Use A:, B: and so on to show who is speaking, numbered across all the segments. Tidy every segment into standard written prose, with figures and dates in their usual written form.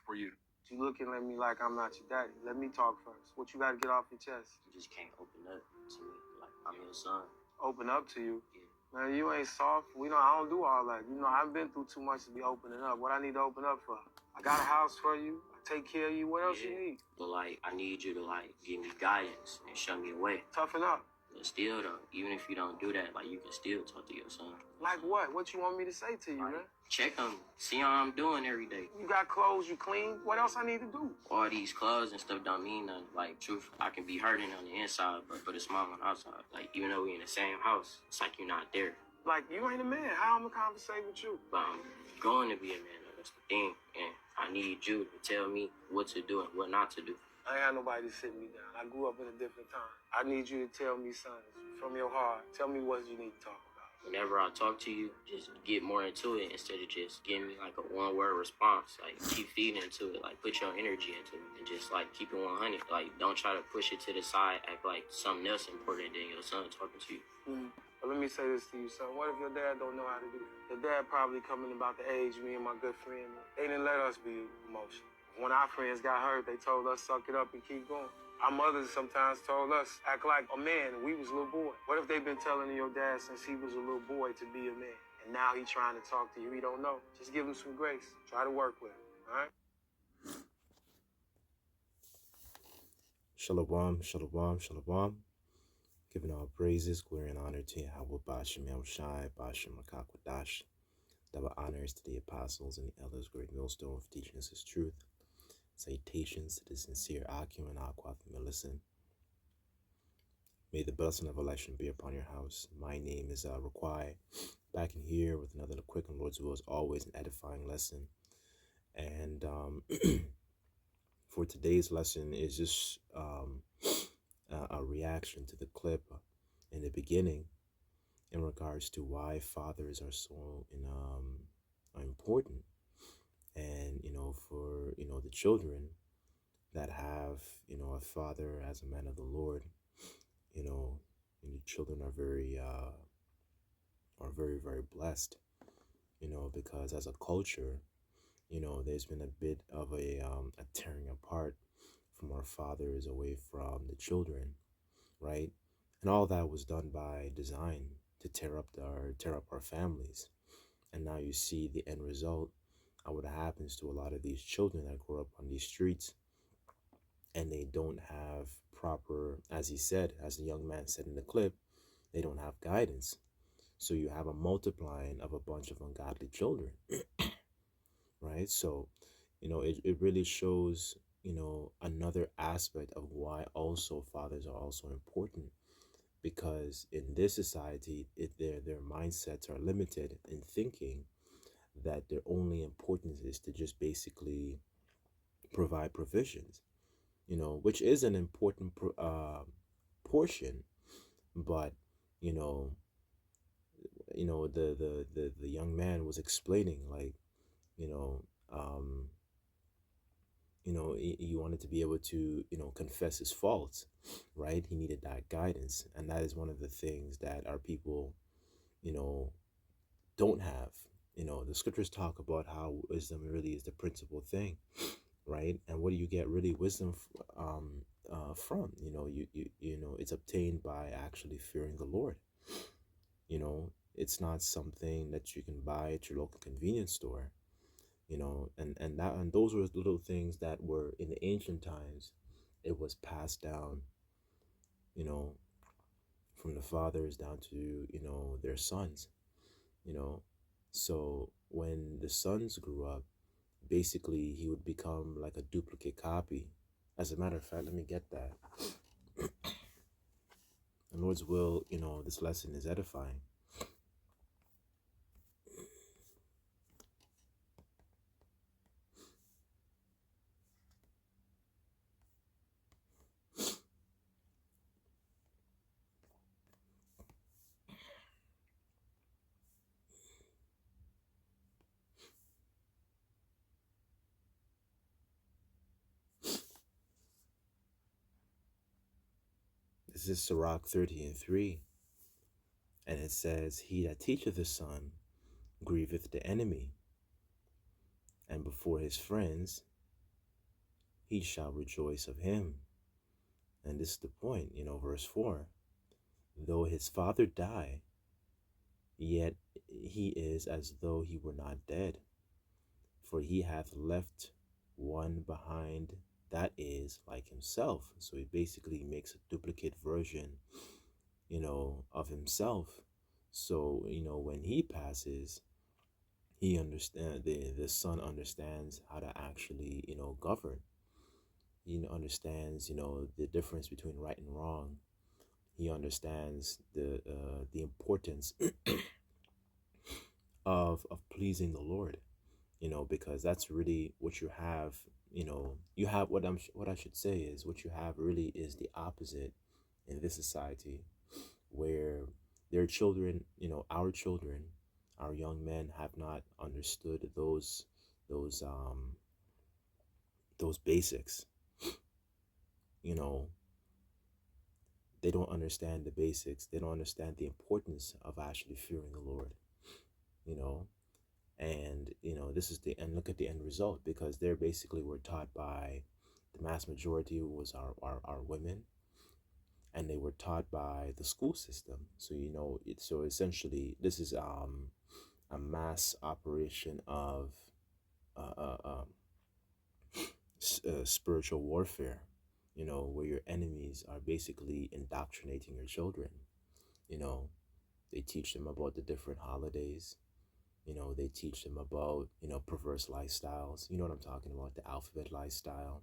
A: for you.
B: You looking at me like I'm not your daddy. Let me talk first. What you got to get off your chest?
C: You just can't open up to me like I'm your son.
B: Open up to you?
C: Yeah.
B: Man, you ain't soft. I don't do all that. I've been through too much to be opening up. What I need to open up for? I got a house for you. I take care of you. What else you need?
C: But I need you to give me guidance and show me the way.
B: Toughen up.
C: But still though, even if you don't do that, you can still talk to your son.
B: Like what? What you want me to say to you, man?
C: Check him. See how I'm doing every day.
B: You got clothes, you clean. What else I need to do?
C: All these clothes and stuff don't mean nothing. Truth, I can be hurting on the inside, but it's mom on the outside. Even though we in the same house, it's like you're not there.
B: You ain't a man. How I'm gonna conversate with you?
C: But I'm going to be a man, though. That's the thing. And I need you to tell me what to do and what not to do.
B: I ain't had nobody to sit me down. I grew up in a different time. I need you to tell me, son, from your heart, tell me what you need to talk about.
C: Whenever I talk to you, just get more into it instead of just giving me a one-word response. Keep feeding into it. Put your energy into it and just keep it 100. Don't try to push it to the side, act like something else important than your son talking to you.
B: Mm-hmm. But let me say this to you, son. What if your dad don't know how to do that? Your dad probably coming about the age me and my good friend. They didn't let us be emotional. When our friends got hurt, they told us suck it up and keep going. Our mothers sometimes told us act like a man and we was a little boy. What if they've been telling your dad since he was a little boy to be a man? And now he's trying to talk to you. He don't know. Just give him some grace. Try to work with him, all right?
D: Shalom, shalom, shalom. Giving all praises, glory, and honor to Yahweh Bashem Yahushai, Bashem Makakwadash. Double honors to the apostles and the elders, great millstone of teaching us his truth. Salutations to the sincere Akim and Aqua listen. May the blessing of election be upon your house. My name is Raquai, back in here with another quick and Lord's will, as always, an edifying lesson. And for today's lesson is just a reaction to the clip in the beginning in regards to why fathers are so important. And, for, the children that have, a father as a man of the Lord, and the children are very, very blessed, because as a culture, there's been a bit of a tearing apart from our fathers away from the children, right? And all that was done by design to tear up our families. And now you see the end result of what happens to a lot of these children that grow up on these streets, and they don't have proper, as the young man said in the clip, they don't have guidance. So you have a multiplying of a bunch of ungodly children, right? So, it really shows, another aspect of why also fathers are also important, because in this society, their mindsets are limited in thinking that their only importance is to just basically provide provisions, which is an important portion, but the young man was explaining he wanted to be able to confess his faults, right? He needed that guidance, and that is one of the things that our people don't have. The scriptures talk about how wisdom really is the principal thing, right? And what do you get really wisdom from? It's obtained by actually fearing the Lord. It's not something that you can buy at your local convenience store. And those were little things that were in the ancient times. It was passed down, from the fathers down to their sons. So when the sons grew up, basically he would become like a duplicate copy. As a matter of fact, let me get that. The Lord's will, this lesson is edifying. This is Sirach 30:3. And it says, he that teacheth the son grieveth the enemy, and before his friends he shall rejoice of him. And this is the point, verse 4. Though his father die, yet he is as though he were not dead, for he hath left one behind that is like himself. So he basically makes a duplicate version, of himself. So, when he passes, the son understands how to actually, govern. He understands, the difference between right and wrong. He understands the importance of pleasing the Lord, because that's really what you have. You have what I should say is what you have really is the opposite in this society, where their children, our young men have not understood those um those basics. You know, they don't understand the basics. They don't understand the importance of actually fearing the Lord. You know, and this is the and look at the end result, because they're basically were taught by the mass majority was our women, and they were taught by the school system. So so essentially this is a mass operation of uh, uh, um, spiritual warfare, where your enemies are basically indoctrinating your children. you know they teach them about the different holidays. They teach them about perverse lifestyles. You know what I'm talking about, the alphabet lifestyle.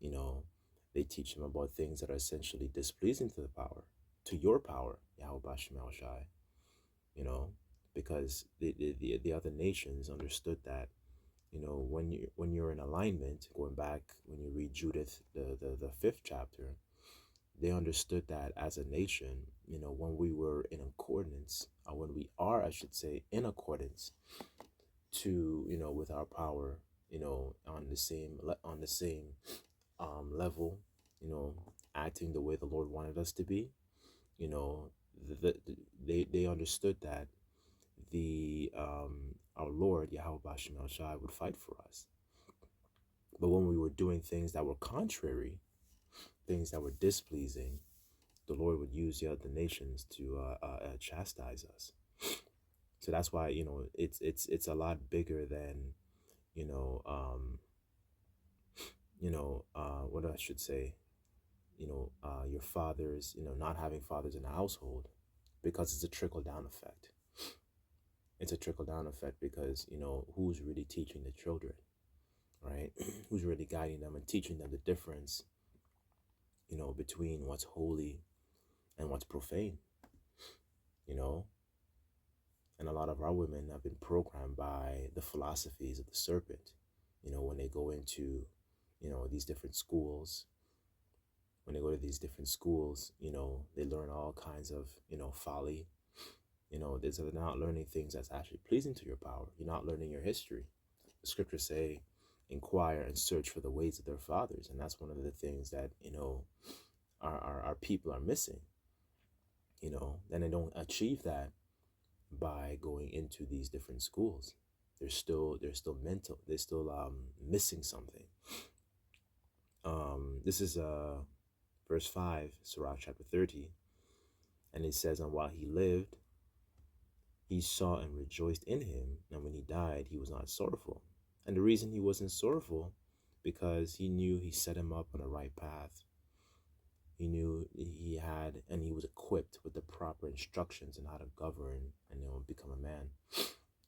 D: you know they teach them about things that are essentially displeasing to the power, to your power, Yahweh Bashem El Shai. Because the other nations understood that, when you're in alignment, going back when you read Judith, the fifth chapter, they understood that as a nation, when we were in accordance, or when we are, I should say, in accordance to, with our power, on the same level, acting the way the Lord wanted us to be, you know, they understood that the our Lord Yahweh Bashem El Shai would fight for us. But when we were doing things that were contrary, things that were displeasing, the Lord would use the other nations to chastise us. So that's why it's a lot bigger than you know what I should say. Your fathers, not having fathers in the household, because it's a trickle down effect. It's a trickle down effect because who's really teaching the children, right? Who's really guiding them and teaching them the difference, between what's holy and what's profane, you know? And a lot of our women have been programmed by the philosophies of the serpent, when they go into, these different schools. When they go to these different schools, they learn all kinds of, folly. They're not learning things that's actually pleasing to your power. You're not learning your history. The scriptures say, inquire and search for the ways of their fathers. And that's one of the things that, our people are missing. And they don't achieve that by going into these different schools. They're still mental. They're still missing something. This is verse 5, Sirach chapter 30. And it says, and while he lived, he saw and rejoiced in him. And when he died, he was not sorrowful. And the reason he wasn't sorrowful, because he knew he set him up on the right path. He knew he had, and he was equipped with the proper instructions on how to govern and become a man,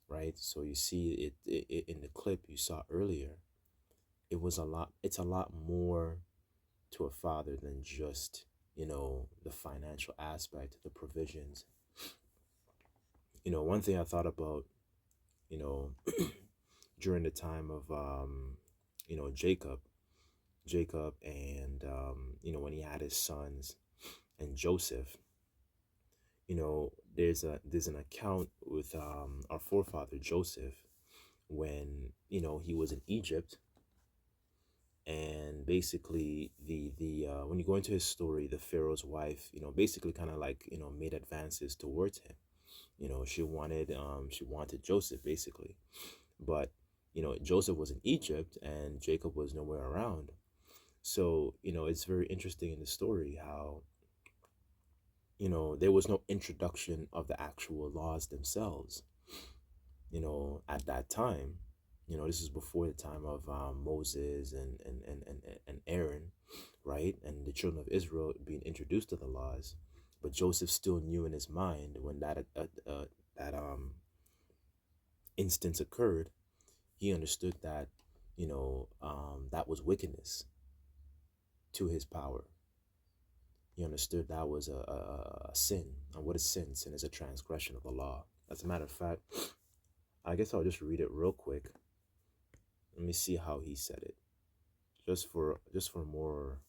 D: right? So you see it in the clip you saw earlier. It's a lot more to a father than just, the financial aspect, the provisions. One thing I thought about, during the time of, Jacob and, when he had his sons and Joseph, there's an account with our forefather Joseph when, he was in Egypt. And basically the when you go into his story, the Pharaoh's wife, basically kind of like, made advances towards him. She wanted Joseph basically. But Joseph was in Egypt and Jacob was nowhere around. So, it's very interesting in the story how, there was no introduction of the actual laws themselves, at that time. This is before the time of Moses and Aaron, right? And the children of Israel being introduced to the laws. But Joseph still knew in his mind when that instance occurred. He understood that, that was wickedness to his power. He understood that was a sin. And what is sin? Sin is a transgression of the law. As a matter of fact, I guess I'll just read it real quick. Let me see how he said it. Just for more.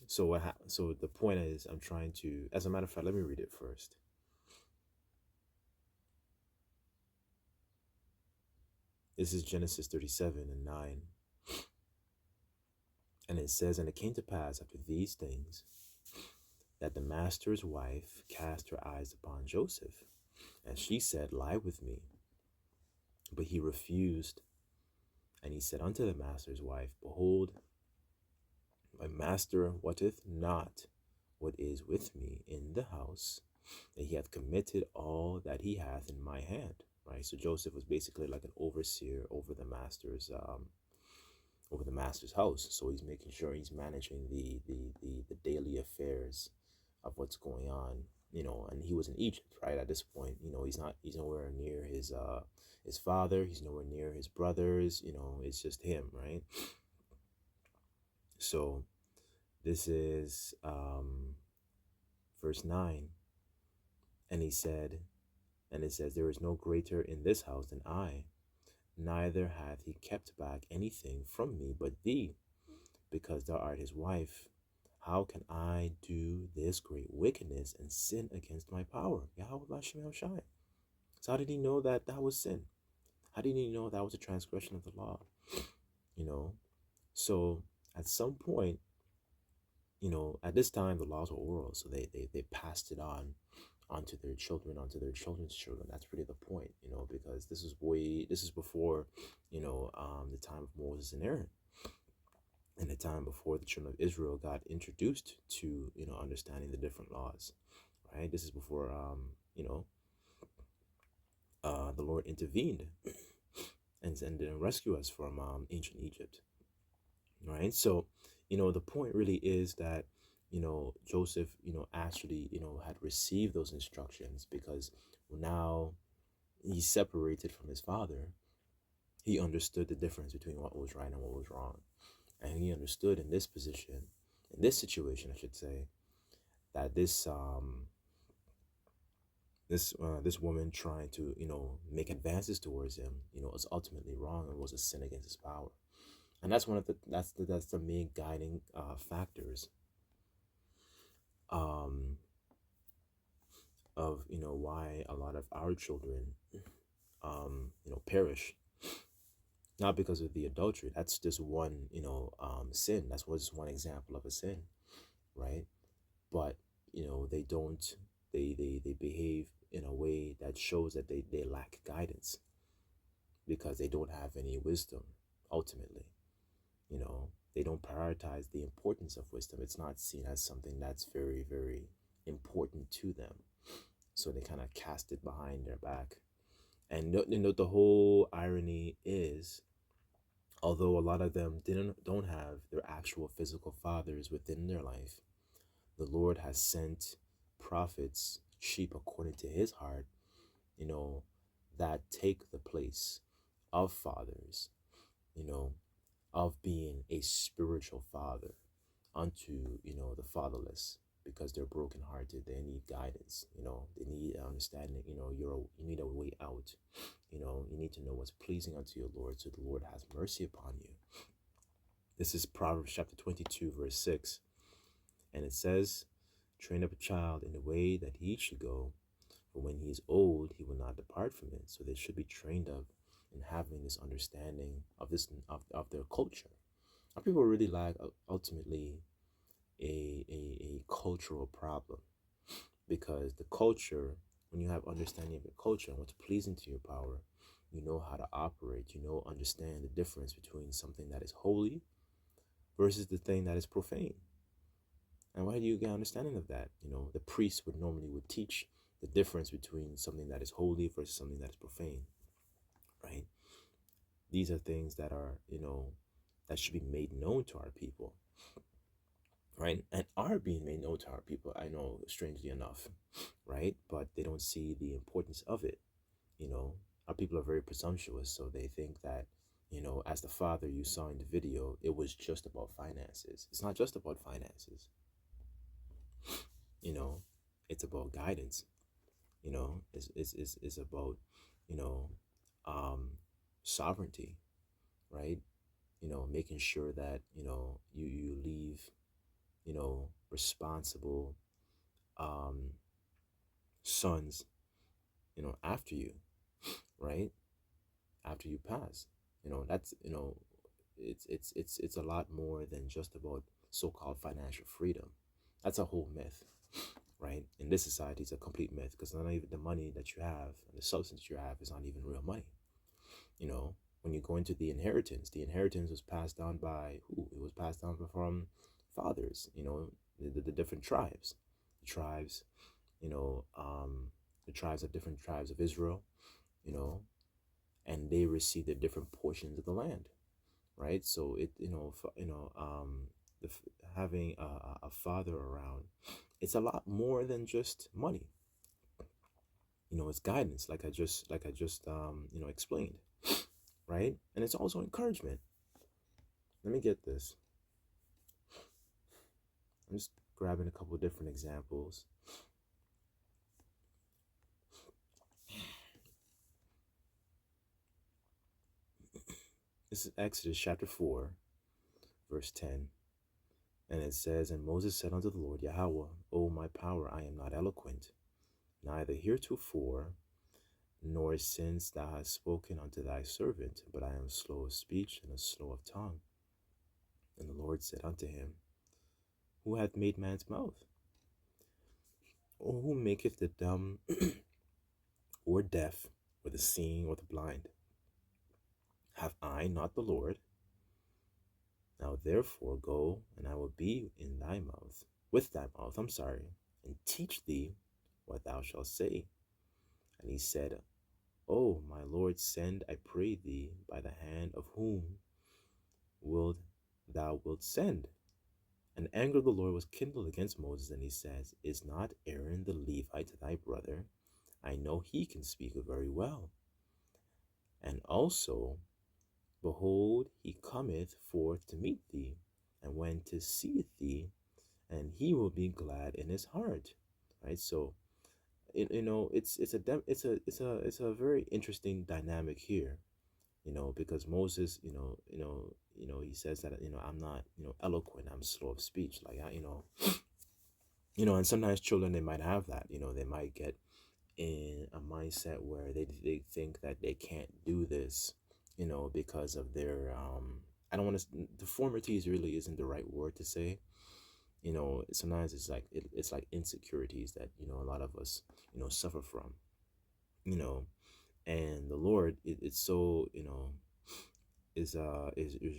D: So the point is, I'm trying to. As a matter of fact, let me read it first. This is Genesis 37:9. And it says, "And it came to pass after these things that the master's wife cast her eyes upon Joseph, and she said, Lie with me. But he refused. And he said unto the master's wife, Behold, my master wotteth not what is with me in the house, and he hath committed all that he hath in my hand." Right. So Joseph was basically like an overseer over the master's house. So he's making sure he's managing the daily affairs of what's going on. And he was in Egypt, right? At this point, he's nowhere near his father. He's nowhere near his brothers. It's just him, right? So this is verse 9. And he said, and it says, "There is no greater in this house than I, neither hath he kept back anything from me but thee, because thou art his wife. How can I do this great wickedness and sin against my power?" Yahweh Bashem El Shai. So how did he know that that was sin? How did he know that was a transgression of the law? So at some point, at this time, the laws were oral, so they passed it on onto their children, onto their children's children. That's really the point, because this is before, the time of Moses and Aaron, and the time before the children of Israel got introduced to, understanding the different laws, right? This is before, the Lord intervened and then rescue us from ancient Egypt, right? So, the point really is that, Joseph, actually, had received those instructions, because now he's separated from his father. He understood the difference between what was right and what was wrong. And he understood in this position, in this situation, I should say, that this woman trying to, make advances towards him, was ultimately wrong and was a sin against his power. And that's that's the main guiding factors of why a lot of our children perish. Not because of the adultery. That's just one sin. That's just one example of a sin, right? But they don't they behave in a way that shows that they lack guidance, because they don't have any wisdom. Ultimately, they don't prioritize the importance of wisdom. It's not seen as something that's very, very important to them, so they kind of cast it behind their back. And the whole irony is, although a lot of them don't have their actual physical fathers within their life, the Lord has sent prophets, sheep according to his heart, that take the place of fathers, of being a spiritual father unto, the fatherless, because they're brokenhearted. They need guidance, they need understanding, you need a way out, you need to know what's pleasing unto your Lord, so the Lord has mercy upon you. This is Proverbs chapter 22, verse 6. And it says, "Train up a child in the way that he should go, for when he is old, he will not depart from it." So they should be trained up in having this understanding of of their culture. Our people really lack ultimately a cultural problem, because the culture, when you have understanding of your culture and what's pleasing to your power, You know how to operate. You know, understand the difference between something that is holy versus the thing that is profane. And why do you get understanding of that? You know, the priest would normally would teach the difference between something that is holy versus something that is profane, right? These are things that are, that should be made known to our people, right? And are being made known to our people, I know, strangely enough, right? But they don't see the importance of it. You know, our people are very presumptuous, so they think that, as the father you saw in the video, it was just about finances. It's not just about finances. You know, it's about guidance. It's about, you know, um, sovereignty, right? Making sure that, you leave, responsible sons, after you, right? After you pass. That's, it's a lot more than just about so-called financial freedom. That's a whole myth, right? In this society, it's a complete myth, because not even the money that you have and the substance you have is not even real money. When you go into the inheritance was passed down by who? It was passed down from fathers, the different tribes, the tribes, you know, um, the tribes of different tribes of Israel, you know, and they received the different portions of the land, right? So having a father around, it's a lot more than just money. It's guidance, like I just explained, right? And it's also encouragement. Let me get this. I'm just grabbing a couple of different examples. This is Exodus chapter 4, verse 10. And it says, And Moses said unto the Lord, Yahweh, O my power, I am not eloquent, neither heretofore, nor since thou hast spoken unto thy servant, but I am slow of speech and slow of tongue. And the Lord said unto him, Who hath made man's mouth? Or who maketh the dumb or deaf, or the seeing, or the blind? Have I not the Lord? Now therefore go, and I will be in thy mouth, with thy mouth, and teach thee what thou shalt say. And he said, O my Lord, send, I pray thee, by the hand of whom thou wilt send. And the anger of the Lord was kindled against Moses, and he says, Is not Aaron the Levite thy brother? I know he can speak very well. And also, behold, he cometh forth to meet thee, and when to see thee, and he will be glad in his heart. Right? So, it's a very interesting dynamic here. Because Moses, he says that, I'm not, eloquent, I'm slow of speech. Like, and sometimes children, they might have that, they might get in a mindset where they think that they can't do this, because of their, I don't want to, deformities really isn't the right word to say. Sometimes it's like, it's like insecurities that, a lot of us, suffer from, and the Lord, it's so, is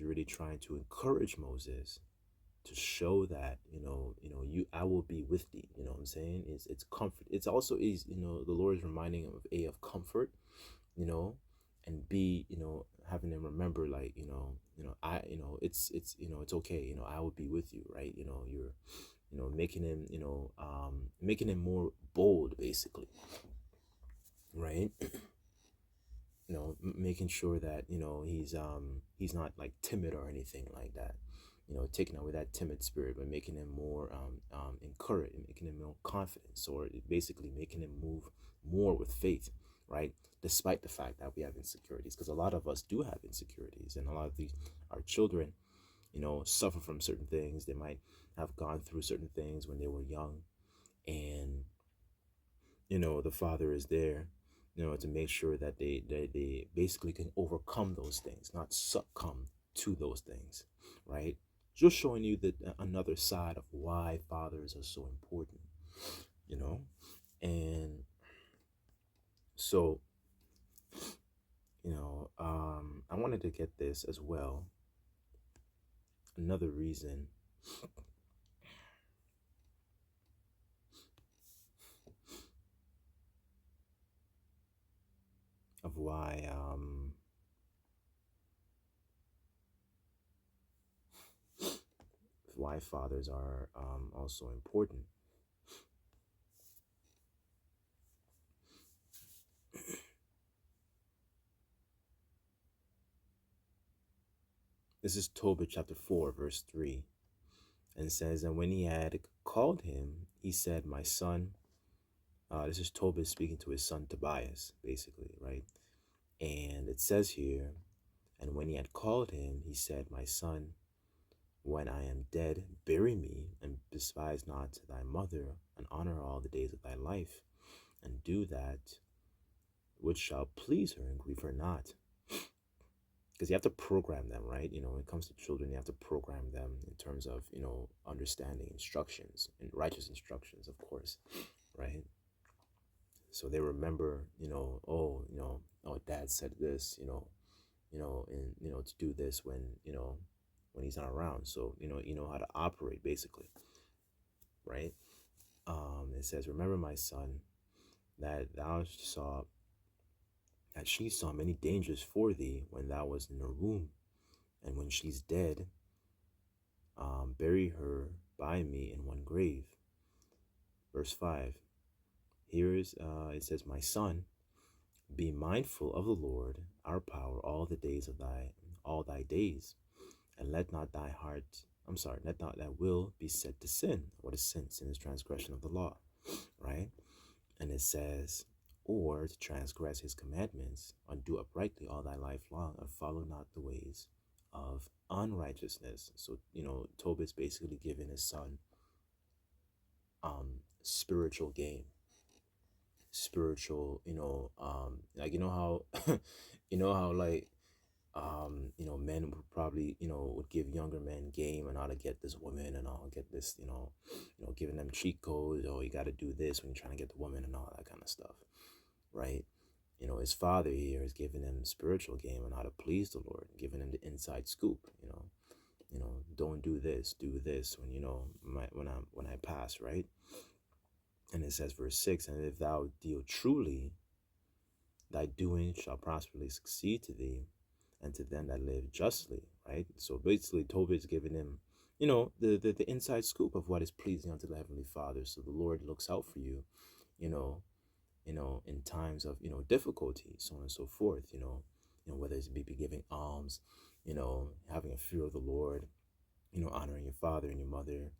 D: really trying to encourage Moses to show that, I will be with thee. You know what I'm saying? It's comfort. It's also is, the Lord is reminding him of comfort, you know, and B, having them remember, like, I, it's okay, I will be with you, right? You're, making him, making him more bold, basically, right? Making sure that, he's not like timid or anything like that, taking away that timid spirit, but making him more encouraged, making him more confident, or basically making him move more with faith, right? Despite the fact that we have insecurities, because a lot of us do have insecurities, and a lot of these, our children, suffer from certain things. They might have gone through certain things when they were young, and the father is there, to make sure that they basically can overcome those things, not succumb to those things, right? Just showing you that another side of why fathers are so important, you know. And so I wanted to get this as well. Another reason of why fathers are also important. This is Tobit chapter 4, verse 3, and it says, "And when he had called him, he said, My son," this is Tobit speaking to his son Tobias, basically, right? And it says here, "And when he had called him, he said, My son, when I am dead, bury me, and despise not thy mother, and honor her all the days of thy life, and do that which shall please her, and grieve her not." Because you have to program them, right? When it comes to children, you have to program them in terms of, understanding instructions and righteous instructions, of course, right? So they remember, oh, dad said this, and to do this when he's not around. So you know how to operate, basically, right? It says, "Remember, my son, that she saw many dangers for thee when thou was in her womb, and when she's dead, bury her by me in one grave." Verse 5. It says, "My son, be mindful of the Lord our power all thy days, and let not thy will be set to sin." What is sin? Sin is transgression of the law, right? And it says, "Or to transgress his commandments, and do uprightly all thy life long, and follow not the ways of unrighteousness." So, Tobit's basically giving his son spiritual game, spiritual, like how like men would probably, would give younger men game on how to get this woman and all, get this, giving them cheat codes. Oh, you got to do this when you're trying to get the woman and all that kind of stuff, right? His father here is giving him spiritual game on how to please the Lord, giving him the inside scoop. Don't do this, do this when when I pass, right? And it says, verse 6, "And if thou deal truly, thy doing shall prosperously succeed to thee, and to them that live justly," right? So basically, Tobit's giving him, the inside scoop of what is pleasing unto the Heavenly Father. So the Lord looks out for you, you know, in times of, difficulty, so on and so forth, whether it's be giving alms, having a fear of the Lord, honoring your father and your mother,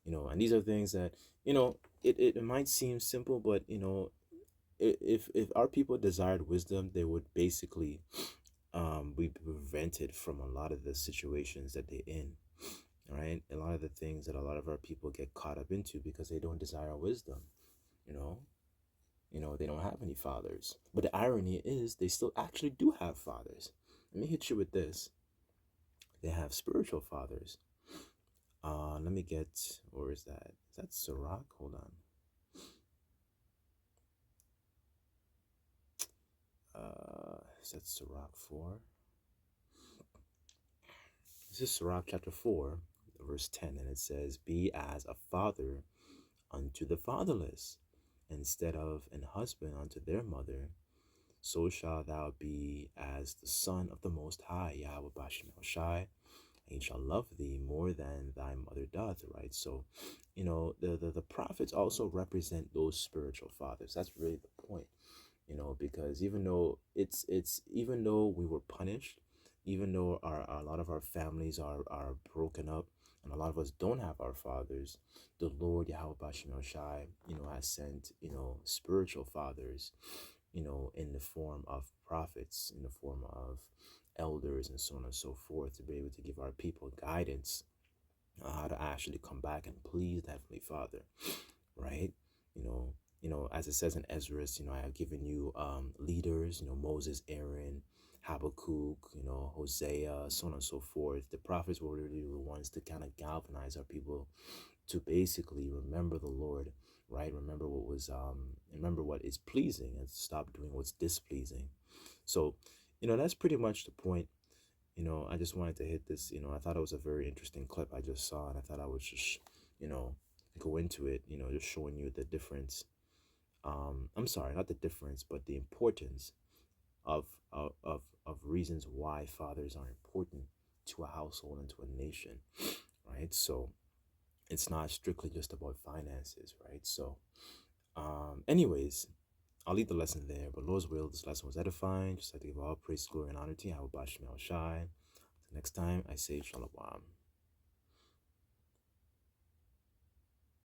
D: and these are things that, it might seem simple, but, if our people desired wisdom, they would basically be prevented from a lot of the situations that they're in, right? A lot of the things that a lot of our people get caught up into because they don't desire wisdom, you know they don't have any fathers. But the irony is they still actually do have fathers. Let me hit you with this. They have spiritual fathers. Let me get, or is that Sirach? Hold on. Is that Sirach 4? This is Sirach chapter 4, verse 10, and it says, "Be as a father unto the fatherless, instead of an husband unto their mother, so shalt thou be as the son of the Most High, Yahweh Bashem El Shai, and he shall love thee more than thy mother doth," right? So, the prophets also represent those spiritual fathers. That's really the point, because even though even though we were punished, even though a lot of our families are broken up, and a lot of us don't have our fathers, the Lord Yahweh Bashem El Shai, has sent, spiritual fathers, in the form of prophets, in the form of elders, and so on and so forth, to be able to give our people guidance on how to actually come back and please the Heavenly Father, right? As it says in Ezra, I have given you leaders, Moses, Aaron, Habakkuk, Hosea, so on and so forth. The prophets were really the ones to kind of galvanize our people to basically remember the Lord, right? Remember what is pleasing, and stop doing what's displeasing. So, That's pretty much the point. I just wanted to hit this. I thought it was a very interesting clip I just saw, and I thought I would just, you know, go into it, just showing you the difference. I'm sorry, not the difference, but the importance of reasons why fathers are important to a household and to a nation, right? So it's not strictly just about finances, right? So, anyways, I'll leave the lesson there. But Lord's will, this lesson was edifying. Just like to give all praise, glory, and honor to Yahweh Bashim El Shai. Next time, I say Shalom.